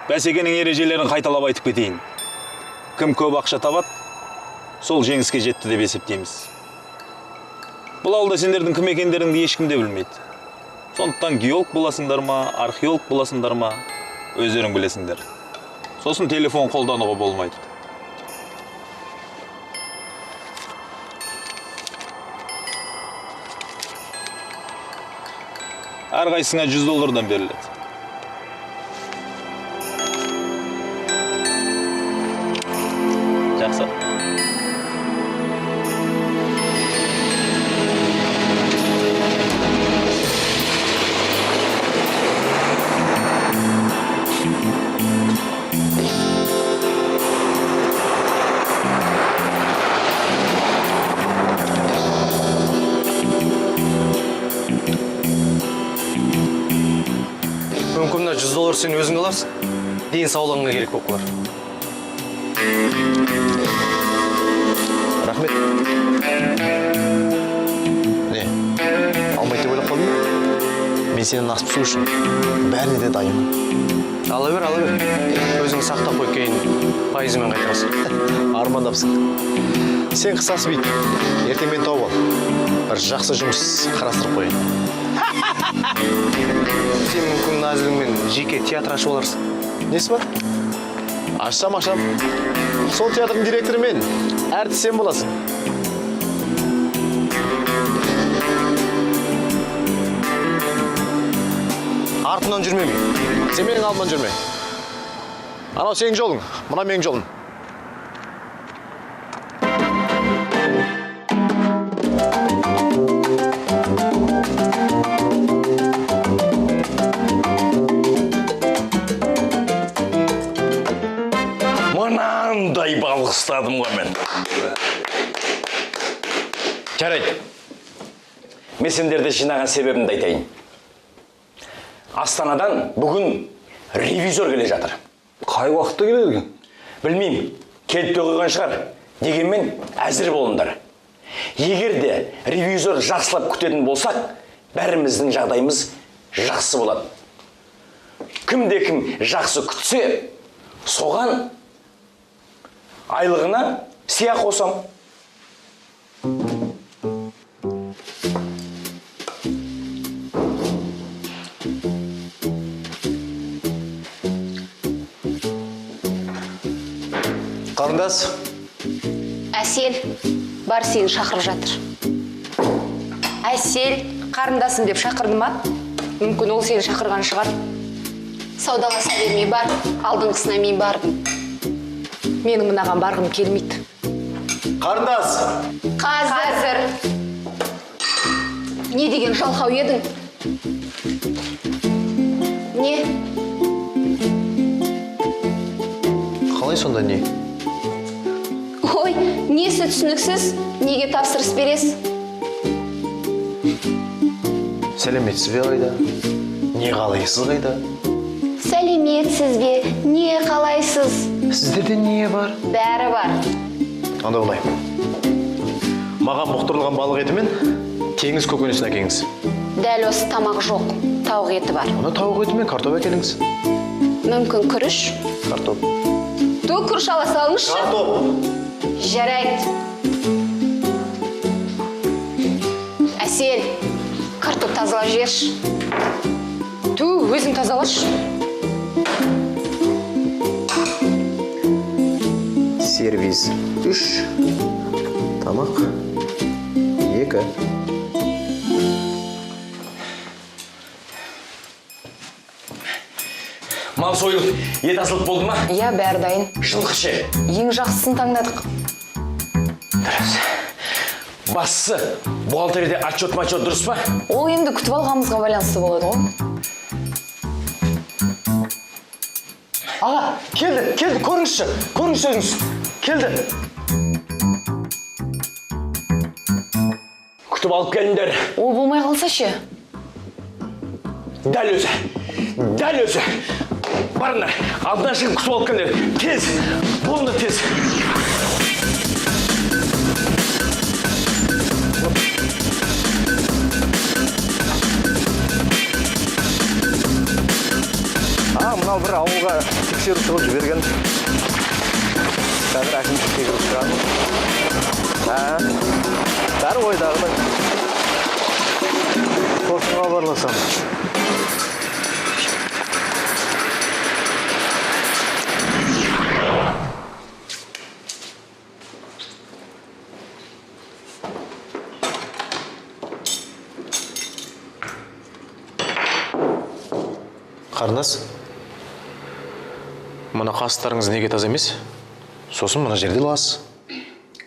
Бәсекенің ережелерін қайталап айтып кетейін. Кім көп ақша табады, сол жеңіске жетті деп есептейміз. Бұл ауылда сендердің кім екендеріңді ешкім де білмейді. Сондықтан геолог боласыңдар ма, археолог боласыңдар ма, өздерің білесіңдер. Сосын телефон қолдануға болмайды. Әрқайсыңа $100 беріледі. Жақсы. Мүмкін мына $100 сен өзің аларсың. Дейін саулығыңа керек болып қалар. Рахмет. Не, алмайды деп ойлап қалдың? Мен сенің ас пісу үшін бәріне де дайынмын. Ала бер. Өзің сақтап қой, кейін пайызымен қайтарасың. Армандапсың. Сен қысасы бейт. Ертең мен тауып ал. Бір жақсы жұмыс қарастырып қойын. Сен мүмкін назылыңмен жеке театр ашып оларсың. Несі бар? Ашсам. Сол театрдың директоры мен. Әртіс сен боласың. Артымнан жүрмеймін. Сен менің алдымнан жүрме. Анау сенің жолың, мына менің жолым. Мынандай балық ұстадым ғой мен. Жарайды. Мен сендерді жинаған себебімді айтайын. Астанадан бүгін ревизор келе жатыр. Қай уақытта келеді екен? Білмеймін, келіп те қойған шығар. Дегенмен әзір болыңдар. Егер де ревизор жақсылап күтетін болсақ, бәріміздің жағдайымыз жақсы болады. Кім жақсы күтсе, соған айлығына сия қосам. Қарындас, Әсел, бар сені шақырып жатыр. Әсел, қарындасым деп шақырды ма? Мүмкін ол сені шақырған шығар. Саудаласа бермей бар, алдыңғысына мен бардым. Менің мынаған барғым келмейді. қарындас. Қазір. Не деген жалқау едің? Не? Қалай сонда не? Ой, несі түсініксіз? Неге тапсырыс бересіз? Сәлеметсіз бе қайда? Не қалайсыз қайда? Сәлеметсіз бе? Не қалайсыз? Сіздерде не бар? Бәрі бар. Анда былай. Маған бұқтырылған балық еті мен теңіз көкөнісін әкеліңіз. Дәл осы тамақ жоқ, тауық еті бар. Оны тауық еті мен картоп әкеліңіз. Мүмкін күріш? Картоп. Күріш ала салыңызшы. Картоп. Жарайды. Әсел, картоп тазалап жіберші. Өзің тазалашы. Сервис 3. Тамақ 2. Мал сойылып, ет асылып болды ма? Иә, бәрі дайын. Жылқы ше. Ең жақсысын таңдадық. Дұрыс. Бастысы, бухгалтерияда отчет дұрыс па? Ол енді күтіп алғанымызға байланысты болады ғой. Аға, келді, көріңізші өзіңіз. Келді. Күтіп алып келіңдер. Ол болмай қалса ше? Дәл өзі. Барыңдар, алдынан шығып күтіп алып келіңдер. Тез, болды тез. Мынау бір ауылға тексеруші қылып жіберген. Қазір әкімшілікке кіріп шығамын. Бәрі ойдағыдай. Сосын хабарласамын. Қарындас, мына қастарыңыз неге таза емес? Сосын мына жерде лас.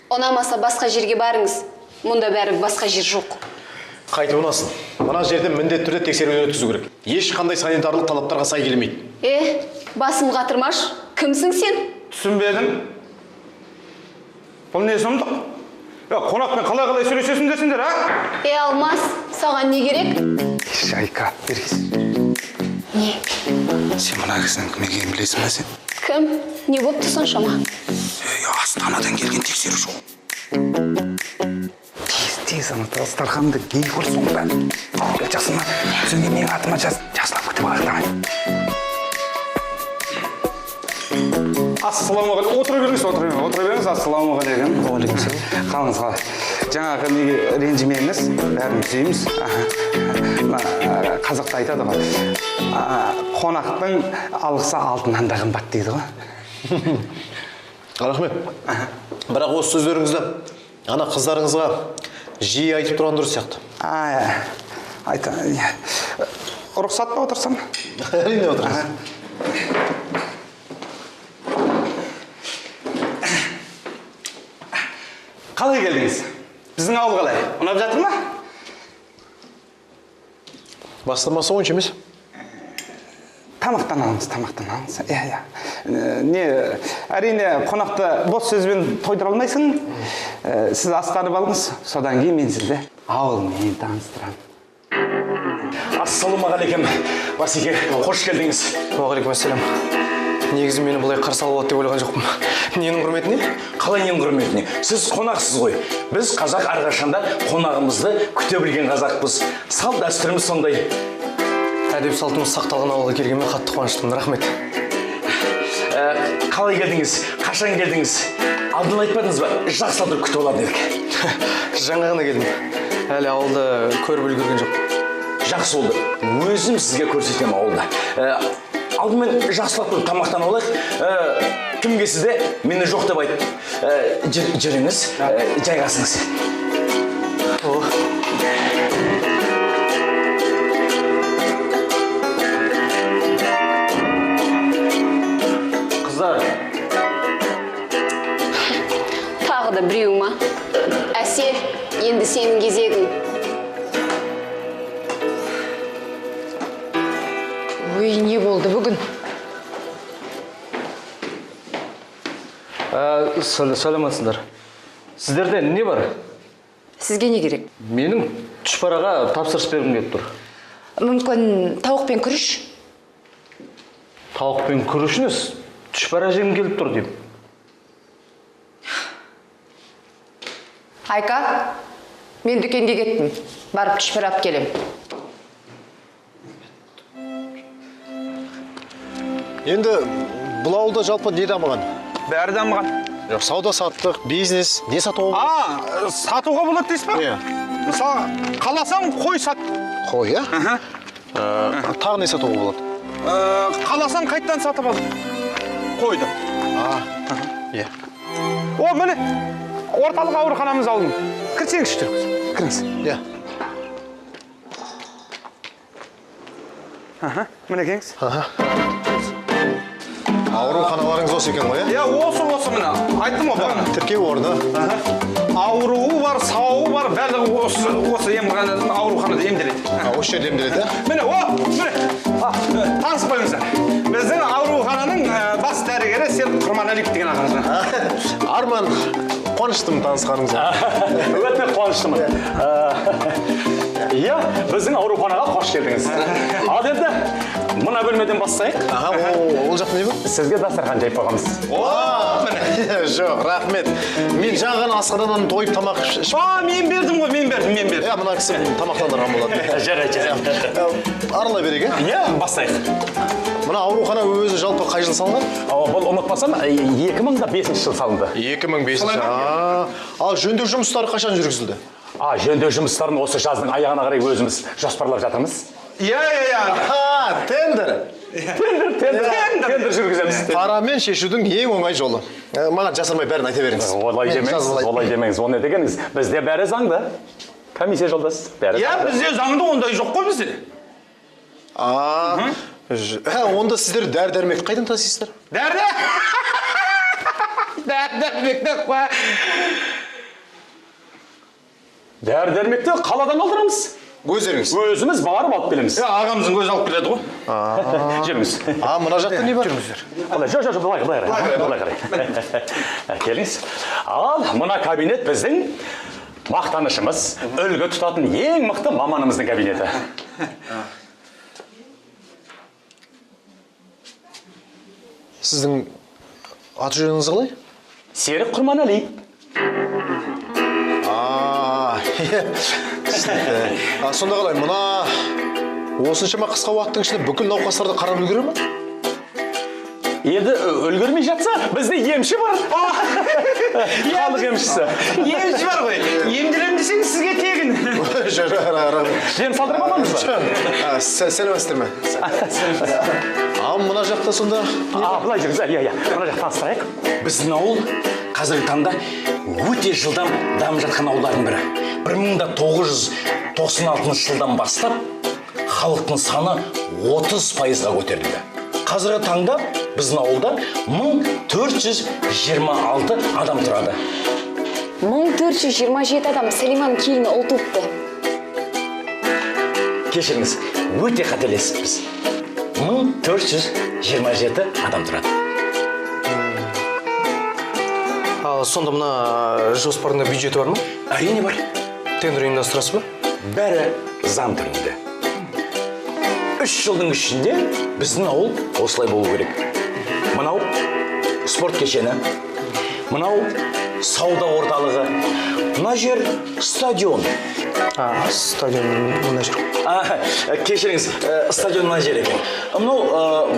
Ұнамаса басқа жерге барыңыз. Мұнда бәрі басқа жер жоқ. Қайтып ұнасын. Мына жерде міндетті түрде тексеруден өткізу керек. Ешқандай санитарлық талаптарға сай келмейді. Басым қатырмаш. Кімсің сен? Түсінбедім. Бұл не сұмдық? Қонақпен қалай сөйлесесіңдер, а? Алмас, саған не керек? Шайка, бергіз. Не? Сен мына кісінің кім екенін білесің бе сен? Кім? Не болыпты соншама? Астанадан келген тексеруші ол. Тез ана дастарханды не көрсің бе? Жақсыма, өзіңе менің атыма жазылап күтіп ағытамын. Ассаламағалейкум. Отыра беріңіз. Ассаламағалейкум. Қалыңыз қалай? Жаңағы неге ренжімеңіз, бәрін түзейміз. Қазақта айтады ғой. Қонақтың алғысы алтыннан да қымбат дейді ғой. Рахмет. Бірақ осы сөздеріңізді ана қыздарыңызға жиі айтып тұрған дұрыс сияқты. Рұқсат па отырсам? Әрине отырыңыз. Қалай келдіңіз? Біздің ауыл қалай? Ұнап жатыр ма? Бастамасы онша емес. Тамақтан алыңыз. Әрине, қонақты бос сөзбен тойдыра алмайсың. Сіз астарып алыңыз, содан кейін мен сізді ауылмен таныстырамын. Ассаламағалейкум, Басеке, қош келдіңіз. Уағалейкум ассалам. Негізі мені бұлай қарсы алып алады деп ойлаған жоқпын. Ненің құрметіне? Қалай ненің құрметіне? Сіз қонақсыз ғой. Біз қазақ әрқашанда қонағымызды күте білген қазақпыз. Салт дәстүріміз сондай. Әдеп салтымыз сақталған ауылға келгенмен қатты қуаныштымын. Рахмет. Қалай келдіңіз? Қашан келдіңіз? Алдын айтпадыңыз ба? Жақсылап күтіп алады едік. Жаңа ғана келдім. Әлі ауылды көріп үлгерген жоқ. Жақсы болды. Өзім сізге көрсетемін ауылда. Алдымен жақсылап тұрып тамақтан алайық. Кім келсе де мені жоқ деп айт. Жүріңіз, жайғасыңыз. Қыздар. Тағы да біреу ма? Әсел, енді сенің кезегің. Ой, не болды бүгін? Сәлеметсіздер. Сіздерде не бар? Сізге не керек? Менің түшпараға тапсырыс бергім келіп тұр. Мүмкін тауық пен күріш? Тауық пен күрішіңіз түшпара жегім келіп тұр деймін. Айка, мен дүкенге кеттім. Барып түшпара алып келем. Енді бұл ауылда жалпы не дамыған? Бәрі дамыған. Сауда саттық, бизнес, не сатуға? Сатуға болады дейсіз ба? Мысалы, қаласаң қой сат. Қой, иә? Тағы не сатуға болады? Қаласаң қайттан сатып ал. Қойды. Иә. О, міне, орталық ауруханамыз алдым. Кірсеңіз жүріңіз. Кіріңіз. Иә. Міне кеңіз. Ауруханаларыңыз осы екен ғой, иә? Осы міне. Айттым ғой бағана. Тіркеу орны. Ауруы бар, сауы бар, барлығы осы ауруханада емделеді. Осы жерде емделеді, иә? Міне, міне. Таныспаймыздар. Біздің аурухананың бас дәрігері сен Құрманалиев деген ағамыз. Арман, қуаныштымын танысқаныңызға. Өте қуаныштымын. Иә, біздің ауруханаға қош келдіңіз. Ал енді, мына бөлмеден бастайық. Ол жақта не бұл? Сізге дастархан жайып қойғанбыз. Жоқ, рахмет. Мен жаңған асханадан тойып тамақ ішіп. Мен бердім ғой, мен бердім. Иә, мына кісі тамақтандырған болады. Жарайды. Аралай берейік, Иә, бастайық. Мына аурухана өзі жалпы қай жыл салынған? Бұл ұмытпасам 2005 жыл салынды. 2005. Ал жөндеу жұмыстары қашан жүргізілді? Жөндеу жұмыстарын осы жаздың аяғына қарай өзіміз жоспарлап жатырмыз. Иә. Тендер. Тендер жүргіземіз. Парамен шешудің ең оңай жолы. Маған жасырмай бәрін айта беріңіз. Олай демеңіз. Оны не дегеніңіз? Бізде бәрі заңды. Комиссия жолдас. Иә, бізде заңда ондай жоқ қой бізде. Онда сіздер дәрі-дәрмекті қайдан тасисыздар? Дәрі-дәрмекті қой. Дәрі-дәрмекті қаладан алдырамыз. Өздеріңіз? Өзіміз барып алып келеміз. Ағамыздың өзі алып келеді ғой. Жүріңіз. Мына жақта не бар? Жоқ, былай қарай. Келіңіз. Ал, мына кабинет біздің мақтанышымыз, үлгі тұтатын ең мықты маманымыздың кабинеті. Сіздің аты жөніңіз қалай? Серік Құрманәли. Сонда қалай, мына осыншама қысқа уақыттың ішінде бүкіл науқастарды қарап үлгере ме? Енді үлгермей жатса, бізде емші бар. Халық емшісі. Емші бар ғой. Емдірем десеңіз сізге тегін. Жем салдырып аламыз ба? Сәлемәсіздер ме? Мына жақта сонда... Былай жүріңіз, мына жақта таныстырайық. Біздің ауыл қазіргі таңда өте жылдам дамып жатқан ауылдардың бірі. 1996 жылдан бастап халықтың саны 30%-ға көтерілді. Қазіргі таңда біздің ауылда 1426 адам тұрады. 1427 адам Сәлиманың келіні ұл туыпты. Кешіріңіз, өте қателесіппіз. 1427 адам тұрады. Ал сонда мына жоспарында бюджеті бар ма? Әрине бар. Тендер ұйымдастырасыз ба? Бәрі заң түрінде. 3 жылдың ішінде біздің ауыл осылай болу керек. Мынау спорт кешені, мынау сауда орталығы, мына жер стадион. Стадион мына жер. Кешіріңіз, стадион мына жер екен. Мынау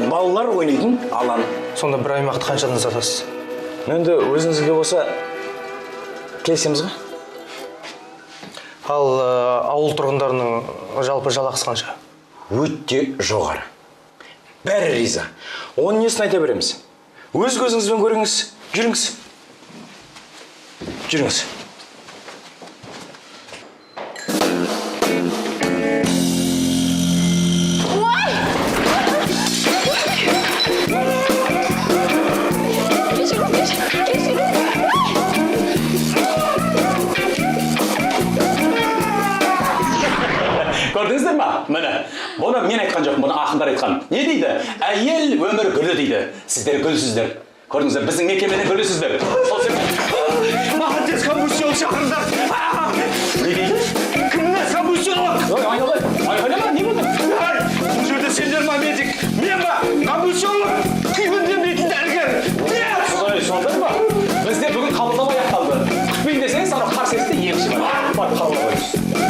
балалар ойнайтын алаң. Сонда бір аймақты қаншадан сатасыз? Енді өзіңізге болса келісеміз ғой. Ал ауыл тұрғындарының жалпы жалақысы қанша? Өте жоғары. Бәрі риза. Оның несін айта береміз? Өз көзіңізбен көріңіз. Жүріңіз. Жүріңіз. Көрдіңіздер ма? Міне, бұны мен айтқан жоқпын, бұны ақындар айтқан. Не дейді? Әйел өмір гүлі дейді. Сіздер гүлсіздер. Көрдіңіздер, біздің мекемені гүлсіздер. Молодец, коммусион шақырыңдар. Не дейді? Кімді коммусион? Айқайлама, не болды? Бұл жерде сендер ма медик? Мен ба? Коммусион? Күйбінден дейтін дәрігер. Сондай ма? Бізде бүгін қабылдау аяқталды. Күтпейін десеңіз, ана қарсы есікте емші бар. Бар, қабылдамаймыз.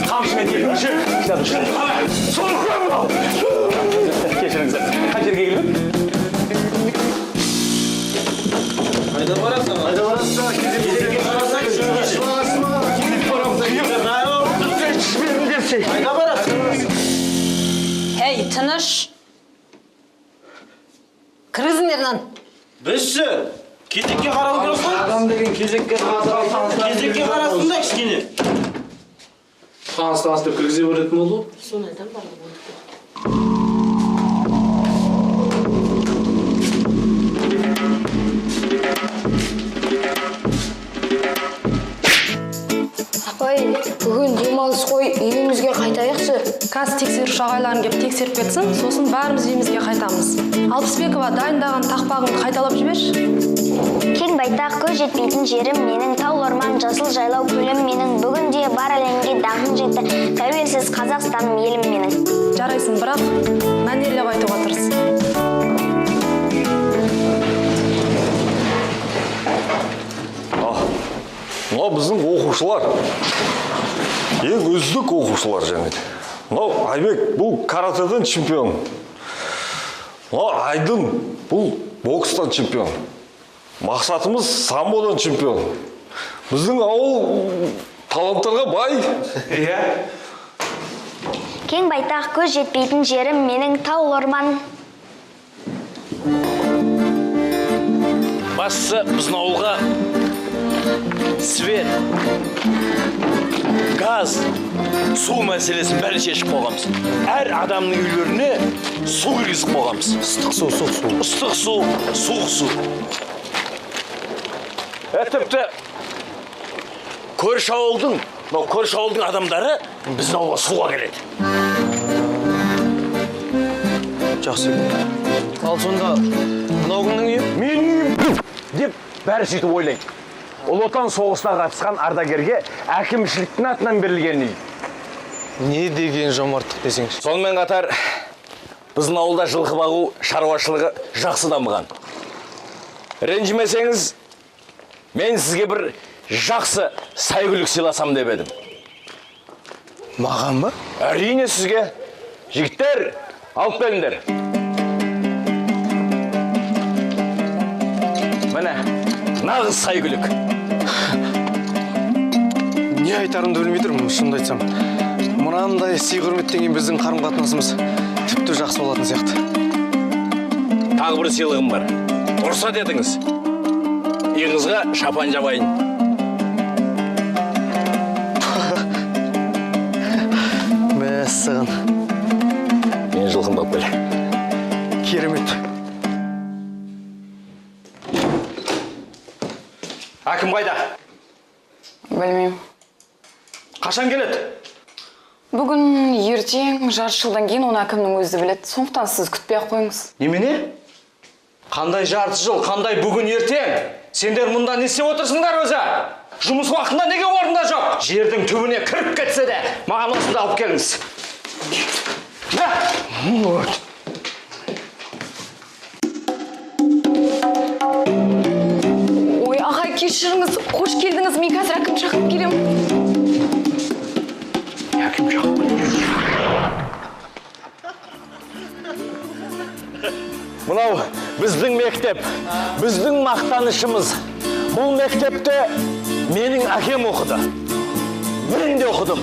Қамшымен емші. Солыққан бұл. Кешіріңіздер. Қай жерге келіп? Қайда барасың? Эй, тыныш. Кіріңіздерден. Бізді кезекке қарау керек қой. Адам деген кезекке қарасын да кішкене. Таныстырып кіргізе беретін болды. Соны айтам бар. Апай, бүгін демалыс қой, үйімізге қайтайықшы. Қазір тексеруші ағайларын кеп тексеріп кетсін, сосын бәріміз үйімізге қайтамыз. Алпысбекова дайындаған тақпағыңды қайталап жіберші. Кең байтақ көз жетпейтін жерім менің, таул орман жасыл жайлау көлім менің, бүгінде бар әлемге даңқым жетті, тәуелсіз Қазақстаным елім менің. Жарайсың, бірақ мәнерлеп айтуға тырыс. Мынау біздің оқушылар. Ең үздік оқушылар және. Мынау Айбек, бұл каратэден чемпион. Айдын, бұл бокстан чемпион. Мақсатымыз самбодан чемпион. Біздің ауыл таланттарға бай. Иә. Кең байтақ көз жетпейтін жерім менің таул орман. Бастысы біздің ауылға свет, газ, су мәселесін бәрі шешіп қойғанбыз. Әр адамның үйлеріне су кіргізіп қойғанбыз. Ыстық су, суық су. Ыстық су, суық су. Тіпті көрші ауылдың адамдары біздің ауылға суға келеді. Жақсы. Ал сонда мынау кімнің үйі? Менің үйім деп бәрі сөйтіп ойлайды. Ұлы Отан соғысына қатысқан ардагерге әкімшіліктің атынан берілген үй. Не деген жомарттық десеңші. Сонымен қатар біздің ауылда жылқы бағу шаруашылығы жақсы дамыған. Ренжімесеңіз, мен сізге бір жақсы сәйгүлік сыйласам деп едім. Маған ба? Әрине сізге. Жігіттер, алып келіңдер. Міне, нағыз сәйгүлік. Не айтарымды білмей тұрмын, шынымды айтсам. Мынандай сый құрметтен кейін біздің қарым-қатынасымыз тіпті жақсы болатын сияқты. Тағы бір сыйлығым бар. Рұқсат етіңіз. Иығыңызға шапан жабайын. Мәссаған. Мен жылқымды алып келе. Керемет. Әкім қайда? Білмеймін. Қашан келеді? Бүгін ертең жарты жылдан кейін оны әкімнің өзі біледі. Сондықтан сіз күтпей-ақ қойыңыз. Немене? Қандай жарты жыл, қандай бүгін ертең? Сендер мұнда не істеп отырсыңдар өзі? Жұмыс уақытында неге орында жоқ? Жердің түбіне кіріп кетсе де, маған осында алып келіңіз. Ой, ағай, кешіріңіз, қош келдіңіз. Мен қазір әкім шақырып келемін. Әкім шақырып. Мынау біздің мектеп, біздің мақтанышымыз. Бұл мектепте менің әкем оқыды. Мен де оқыдым.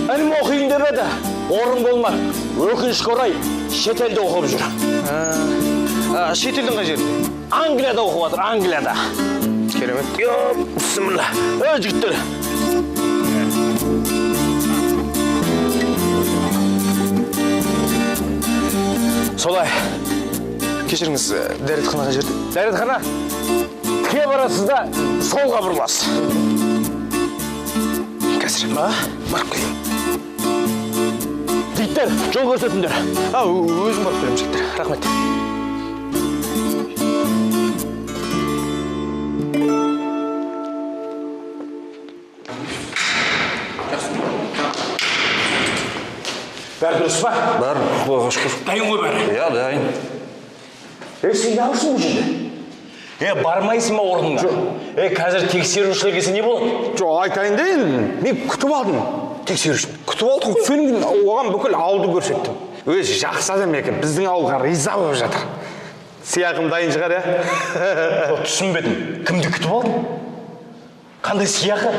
Әлім оқиын деп еді, орын болмады. Өкінішке орай шетелде оқып жүр. Шетелдің қай жерінде? Англияда оқып жатыр, Англияда. Керемет. Бісміллә. Жігіттер. Солай. Кешіріңіз, дәретхана қай жерде? Дәретхана? Тіке барасыз да солға бұрыласыз. Қазір. Барып келейін. Жігіттер, жол көрсетіңдер. Өзім барып келемін, жігіттер. Рахмет. Бәрі дұрыс па? Бәрі, Құдайға шүкір. Дайын ғой бәрі. Иә, дайын. Сен не алышың бұл жерде? Бармайсың ба орныңа? Қазір тексерушілер келсе не болады? Жоқ, айтайын дейін. Мен күтіп алдым тексерушіні. Күтіп алдым. Содан оған бүкіл ауылды көрсеттім. Өзі жақсы адам екен. Біздің ауылға риза болып жатыр. Сыйақым дайын шығар, иә? Түсінбедім. Кімді күтіп алдың? Қандай сыйақы?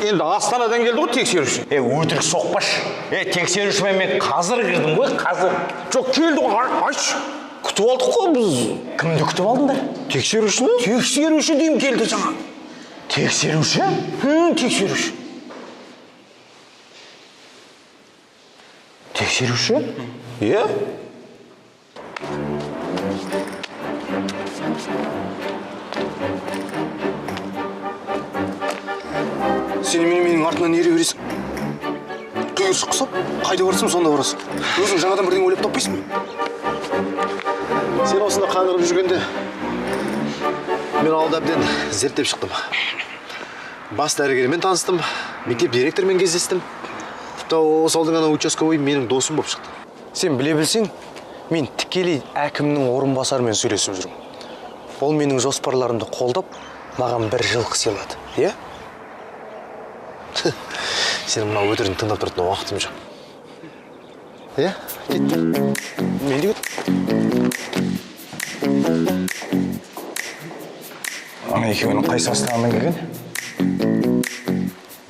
Енді Астанадан келді ғой тексеруші. Өтірік соқпаш. Тексерушімен мен қазір кірдім ғой, қазір. Жоқ, келді ғой, айш. Күтіп алдық қой біз. Кімді күтіп алдыңдар? Тексерушіні? Тексеруші деймін келді жаңа. Тексеруші? Тексеруші. Тексеруші? Иә? Сен менің артынан ере бересің. Қиыршық құсап, қайда барсың, сонда барасың. Өзің жаңадан бірдеңе ойлап таппайсың ба? Сен осында қаңғырып жүргенде мен ауылда әбден зерттеп шықтым. Бас дәрігермен таныстым, мектеп директорымен кездестім. Тіпті осы ауылдың ана участковый менің досым болып шықты. Сен біле білсең, мен тікелей әкімнің орынбасарымен сөйлесіп жүрмін. Ол менің жоспарларымды қолдап, маған бір жылқы сыйлады, иә? Сен мынау өтірін тыңдап тұратын уақытым жоқ. Иә, кет. Мен де кет. Ана екеуінің қайсы астанадан келген?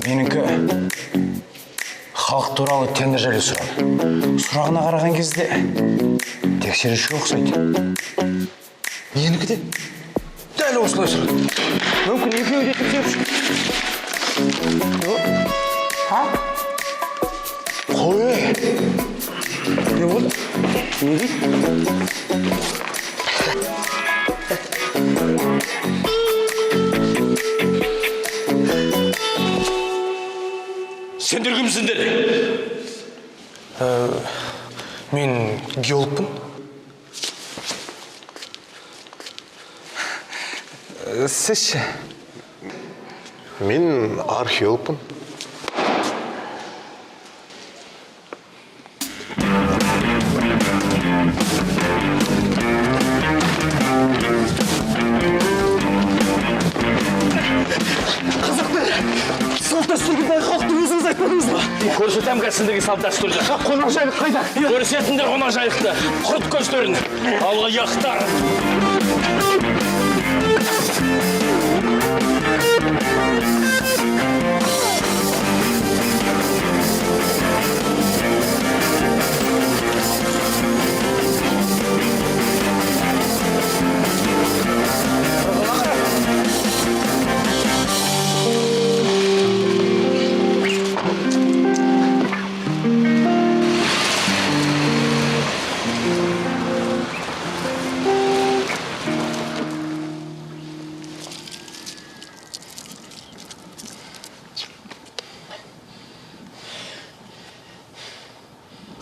Менікі халық туралы тендер жайлы сұрады. Сұрағына қараған кезде тексерушіге ұқсайды. Менікі де Дәл осылай сұрады. Мүмкін екеуі де тексеруші. қой. Не болды? Не дейді? Сендер кімсіңдер? Мен геологпын. Сіз ше? Мен археологпын. Көрсетем кәсіндегі салт дәстүрді. Қонақжайлық қайда? Көрсетіңдер қонақжайлықты. Құрт көздерін. Алаяқтар.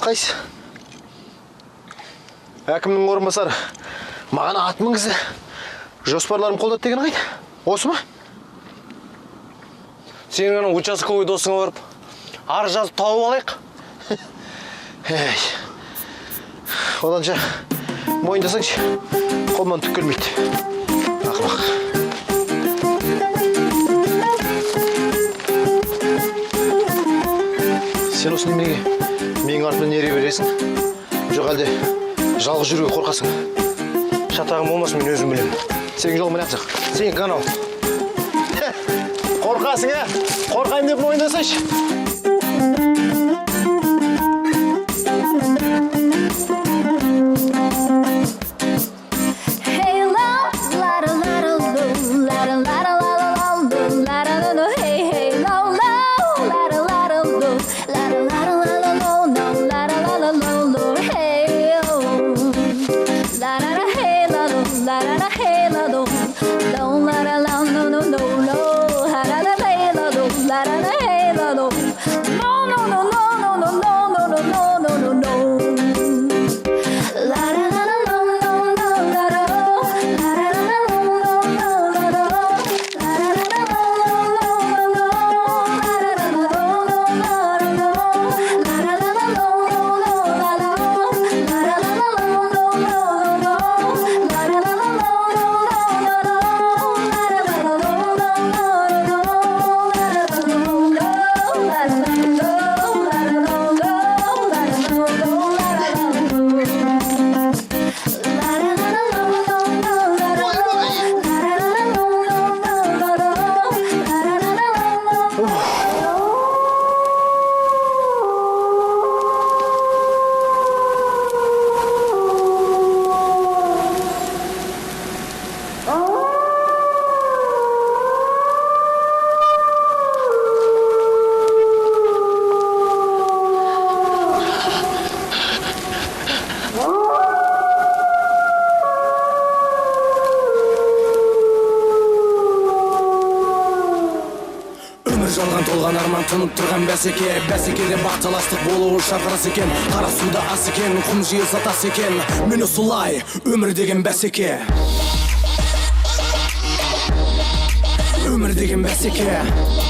Қайсы? Әкімнің орынбасары маған ат мінгізді. Жоспарларым қолдады деген қайда? Осы ма? Сенің ана участковый досыңа барып, арыз жазып тауып алайық. Ей. Оданша мойындасаңшы, қолымнан түк келмейді. Ақымақ. Сен осы неменеге менің артымнан ере бересің? Жоқ әлде жалғыз жүруге қорқасың? Шатағым болмасын, мен өзім білемін. Сенің жолың міне ақсақ. Сен канал. Қорқасың, ә? Қорқайын деп мойындасайшы. жалған толған арман тынып тұрған бәсекеде бақталастық болуы шарқырас екен, қара суда ас екен, құм жиылса тас екен, міне солай өмір деген бәсеке, өмір деген бәсеке.